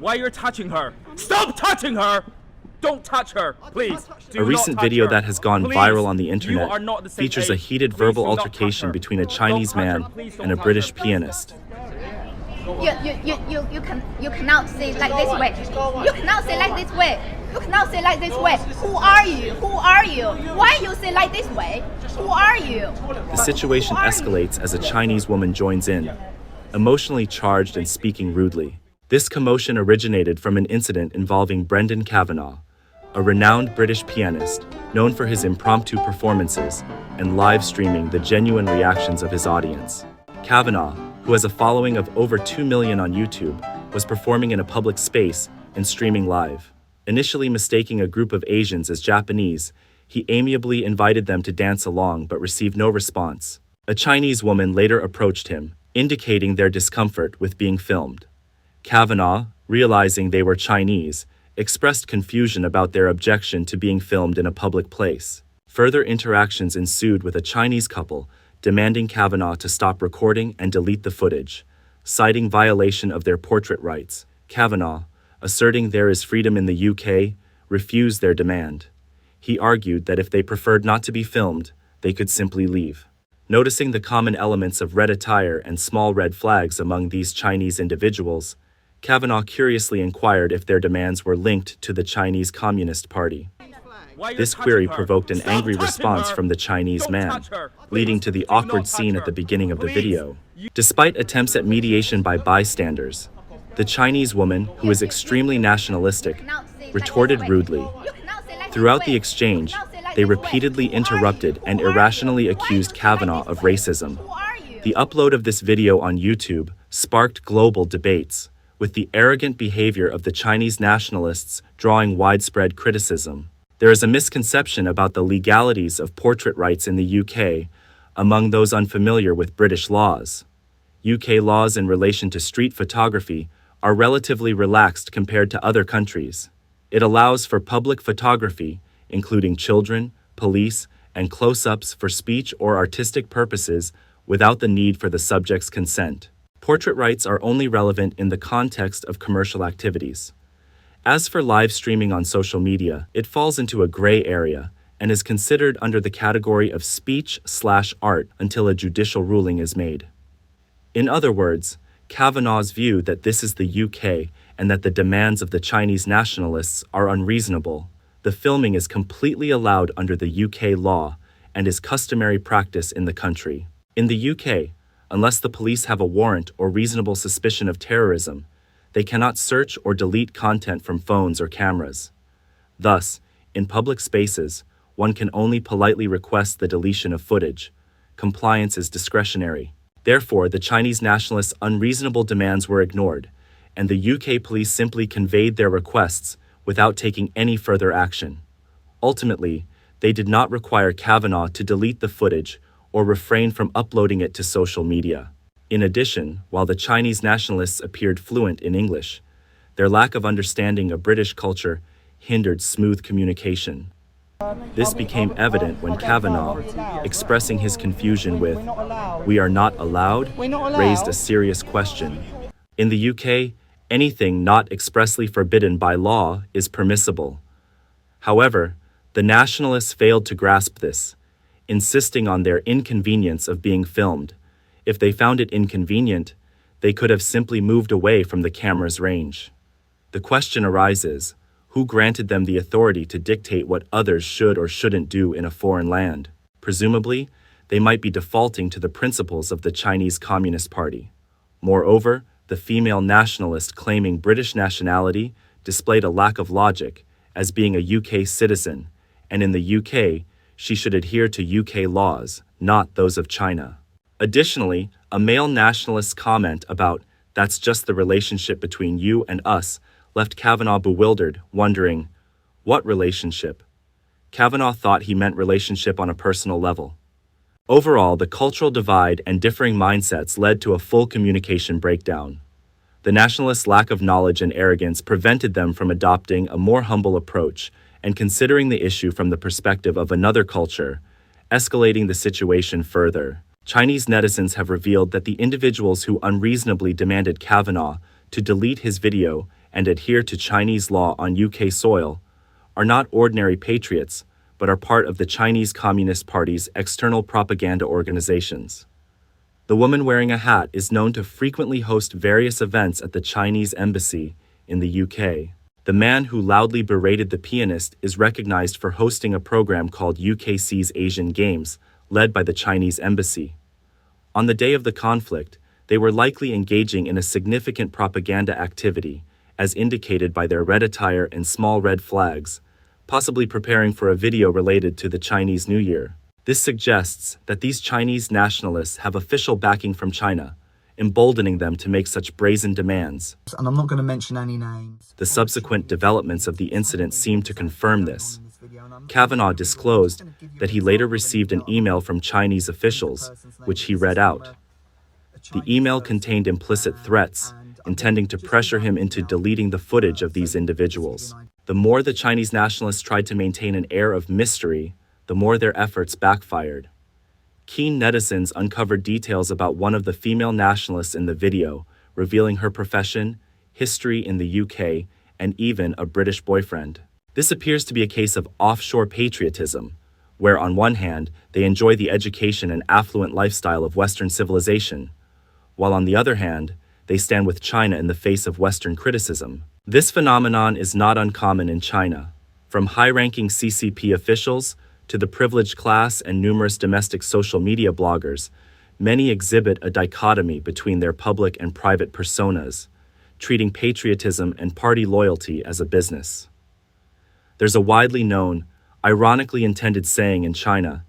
Why you're touching her? Stop touching her! Don't touch her, please. A recent video that has gone viral on the internet features a heated verbal altercation between a Chinese man and a British pianist. You cannot say like this way. You cannot say like this way. You cannot say like this way. Who are you? Who are you? Why you say like this way? Who are you? The situation escalates as a Chinese woman joins in, emotionally charged and speaking rudely. This commotion originated from an incident involving Brendan Kavanagh, a renowned British pianist known for his impromptu performances and live streaming the genuine reactions of his audience. Kavanagh, who has a following of over 2 million on YouTube, was performing in a public space and streaming live. Initially mistaking a group of Asians as Japanese, he amiably invited them to dance along but received no response. A Chinese woman later approached him, indicating their discomfort with being filmed. Kavanagh, realizing they were Chinese, expressed confusion about their objection to being filmed in a public place. Further interactions ensued with a Chinese couple, demanding Kavanagh to stop recording and delete the footage, citing violation of their portrait rights. Kavanagh, asserting there is freedom in the UK, refused their demand. He argued that if they preferred not to be filmed, they could simply leave. Noticing the common elements of red attire and small red flags among these Chinese individuals, Kavanagh curiously inquired if their demands were linked to the Chinese Communist Party. This query provoked an angry response from the Chinese man, leading to the awkward scene at the beginning of the video. Despite attempts at mediation by bystanders, the Chinese woman, who is extremely nationalistic, retorted rudely. Throughout the exchange, they repeatedly interrupted and irrationally accused Kavanagh of racism. The upload of this video on YouTube sparked global debates, with the arrogant behavior of the Chinese nationalists drawing widespread criticism. There is a misconception about the legalities of portrait rights in the UK among those unfamiliar with British laws. UK laws in relation to street photography are relatively relaxed compared to other countries. It allows for public photography, including children, police, and close-ups for speech or artistic purposes without the need for the subject's consent. Portrait rights are only relevant in the context of commercial activities. As for live streaming on social media, it falls into a gray area and is considered under the category of speech/art until a judicial ruling is made. In other words, Kavanagh's view that this is the UK and that the demands of the Chinese nationalists are unreasonable. The filming is completely allowed under the UK law and is customary practice in the country. In the UK, unless the police have a warrant or reasonable suspicion of terrorism, they cannot search or delete content from phones or cameras. Thus, in public spaces, one can only politely request the deletion of footage. Compliance is discretionary. Therefore, the Chinese nationalists' unreasonable demands were ignored, and the UK police simply conveyed their requests without taking any further action. Ultimately, they did not require Kavanagh to delete the footage or refrain from uploading it to social media. In addition, while the Chinese nationalists appeared fluent in English, their lack of understanding of British culture hindered smooth communication. This became evident when Kavanagh, expressing his confusion with "we are not allowed," raised a serious question. In the UK, anything not expressly forbidden by law is permissible. However, the nationalists failed to grasp this, insisting on their inconvenience of being filmed. If they found it inconvenient, they could have simply moved away from the camera's range. The question arises, who granted them the authority to dictate what others should or shouldn't do in a foreign land? Presumably, they might be defaulting to the principles of the Chinese Communist Party. Moreover, the female nationalist claiming British nationality displayed a lack of logic, as being a UK citizen, and in the UK, she should adhere to UK laws, not those of China. Additionally, a male nationalist's comment about "that's just the relationship between you and us" left Kavanagh bewildered, wondering, what relationship? Kavanagh thought he meant relationship on a personal level. Overall, the cultural divide and differing mindsets led to a full communication breakdown. The nationalists' lack of knowledge and arrogance prevented them from adopting a more humble approach and considering the issue from the perspective of another culture, escalating the situation further. Chinese netizens have revealed that the individuals who unreasonably demanded Kavanagh to delete his video and adhere to Chinese law on UK soil, are not ordinary patriots, but are part of the Chinese Communist Party's external propaganda organizations. The woman wearing a hat is known to frequently host various events at the Chinese embassy in the UK. The man who loudly berated the pianist is recognized for hosting a program called UKC's Asian Games, led by the Chinese embassy. On the day of the conflict, they were likely engaging in a significant propaganda activity, as indicated by their red attire and small red flags, possibly preparing for a video related to the Chinese New Year. This suggests that these Chinese nationalists have official backing from China, emboldening them to make such brazen demands. And I'm not going to mention any names. The subsequent developments of the incident seem to confirm this. Kavanagh disclosed that he later received an email from Chinese officials, which he read out. The email contained implicit threats, intending to pressure him into deleting the footage of these individuals. The more the Chinese nationalists tried to maintain an air of mystery, the more their efforts backfired. Keen netizens uncovered details about one of the female nationalists in the video, revealing her profession, history in the UK, and even a British boyfriend. This appears to be a case of offshore patriotism, where on one hand, they enjoy the education and affluent lifestyle of Western civilization, while on the other hand, they stand with China in the face of Western criticism. This phenomenon is not uncommon in China. From high-ranking CCP officials to the privileged class and numerous domestic social media bloggers, many exhibit a dichotomy between their public and private personas, treating patriotism and party loyalty as a business. There's a widely known, ironically intended saying in China,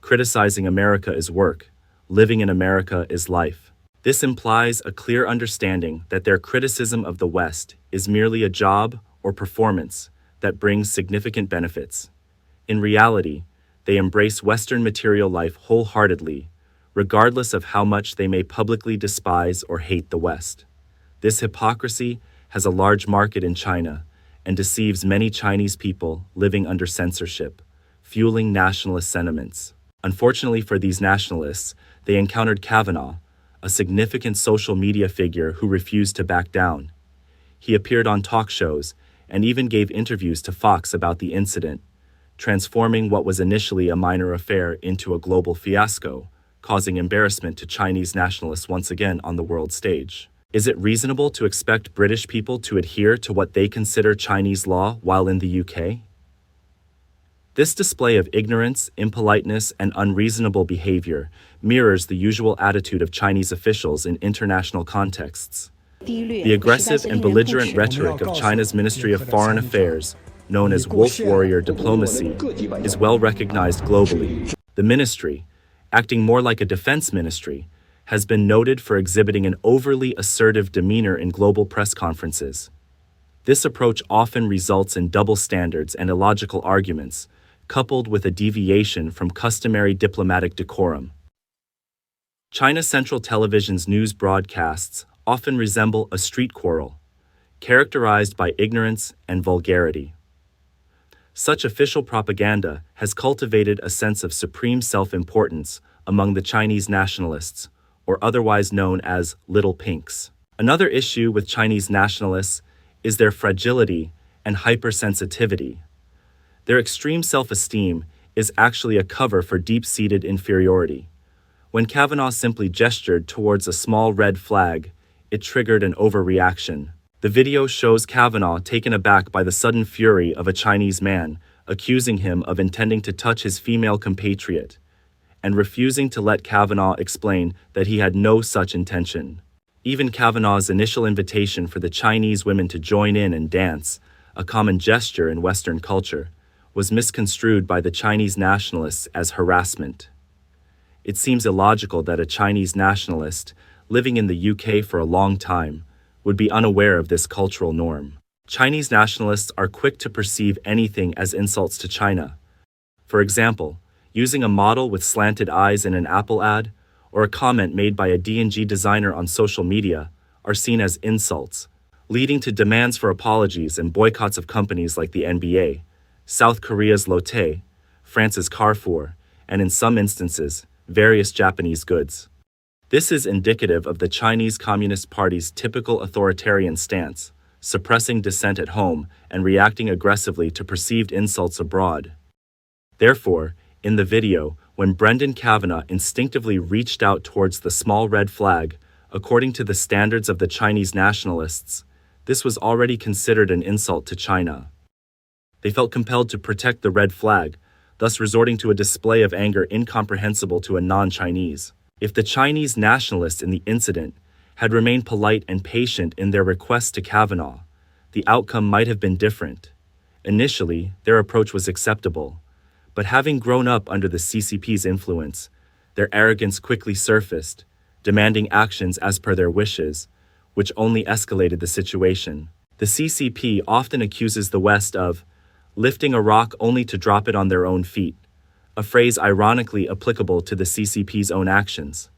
criticizing America is work, living in America is life. This implies a clear understanding that their criticism of the West is merely a job or performance that brings significant benefits. In reality, they embrace Western material life wholeheartedly, regardless of how much they may publicly despise or hate the West. This hypocrisy has a large market in China and deceives many Chinese people living under censorship, fueling nationalist sentiments. Unfortunately for these nationalists, they encountered Kavanagh, a significant social media figure who refused to back down. He appeared on talk shows and even gave interviews to Fox about the incident, transforming what was initially a minor affair into a global fiasco, causing embarrassment to Chinese nationalists once again on the world stage. Is it reasonable to expect British people to adhere to what they consider Chinese law while in the UK? This display of ignorance, impoliteness, and unreasonable behavior mirrors the usual attitude of Chinese officials in international contexts. The aggressive and belligerent rhetoric of China's Ministry of Foreign Affairs, known as wolf warrior diplomacy, is well recognized globally. The ministry, acting more like a defense ministry, has been noted for exhibiting an overly assertive demeanor in global press conferences. This approach often results in double standards and illogical arguments, coupled with a deviation from customary diplomatic decorum. China Central Television's news broadcasts often resemble a street quarrel, characterized by ignorance and vulgarity. Such official propaganda has cultivated a sense of supreme self-importance among the Chinese nationalists, or otherwise known as little pinks. Another issue with Chinese nationalists is their fragility and hypersensitivity. Their extreme self-esteem is actually a cover for deep-seated inferiority. When Kavanagh simply gestured towards a small red flag, it triggered an overreaction. The video shows Kavanagh taken aback by the sudden fury of a Chinese man, accusing him of intending to touch his female compatriot, and refusing to let Kavanagh explain that he had no such intention. Even Kavanagh's initial invitation for the Chinese women to join in and dance, a common gesture in Western culture, was misconstrued by the Chinese nationalists as harassment. It seems illogical that a Chinese nationalist, living in the UK for a long time, would be unaware of this cultural norm. Chinese nationalists are quick to perceive anything as insults to China. For example, using a model with slanted eyes in an Apple ad, or a comment made by a D&G designer on social media, are seen as insults, leading to demands for apologies and boycotts of companies like the NBA, South Korea's Lotte, France's Carrefour, and in some instances, various Japanese goods. This is indicative of the Chinese Communist Party's typical authoritarian stance, suppressing dissent at home and reacting aggressively to perceived insults abroad. Therefore, in the video, when Brendan Kavanagh instinctively reached out towards the small red flag, according to the standards of the Chinese nationalists, this was already considered an insult to China. They felt compelled to protect the red flag, thus resorting to a display of anger incomprehensible to a non-Chinese. If the Chinese nationalists in the incident had remained polite and patient in their request to Kavanagh, the outcome might have been different. Initially, their approach was acceptable, but having grown up under the CCP's influence, their arrogance quickly surfaced, demanding actions as per their wishes, which only escalated the situation. The CCP often accuses the West of lifting a rock only to drop it on their own feet, a phrase ironically applicable to the CCP's own actions.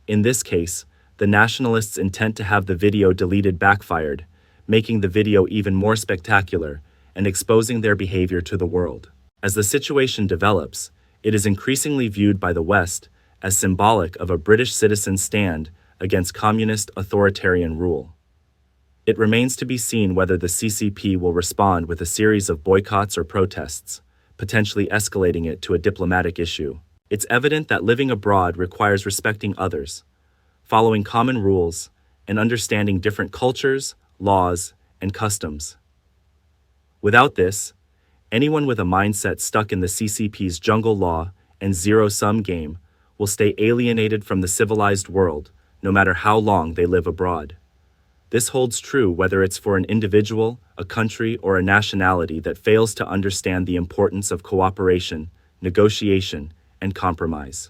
In this case, the nationalists' intent to have the video deleted backfired, making the video even more spectacular and exposing their behavior to the world. As the situation develops, it is increasingly viewed by the West as symbolic of a British citizen's stand against communist authoritarian rule. It remains to be seen whether the CCP will respond with a series of boycotts or protests, potentially escalating it to a diplomatic issue. It's evident that living abroad requires respecting others, following common rules, and understanding different cultures, laws, and customs. Without this, anyone with a mindset stuck in the CCP's jungle law and zero-sum game will stay alienated from the civilized world, no matter how long they live abroad. This holds true whether it's for an individual, a country, or a nationality that fails to understand the importance of cooperation, negotiation, and compromise.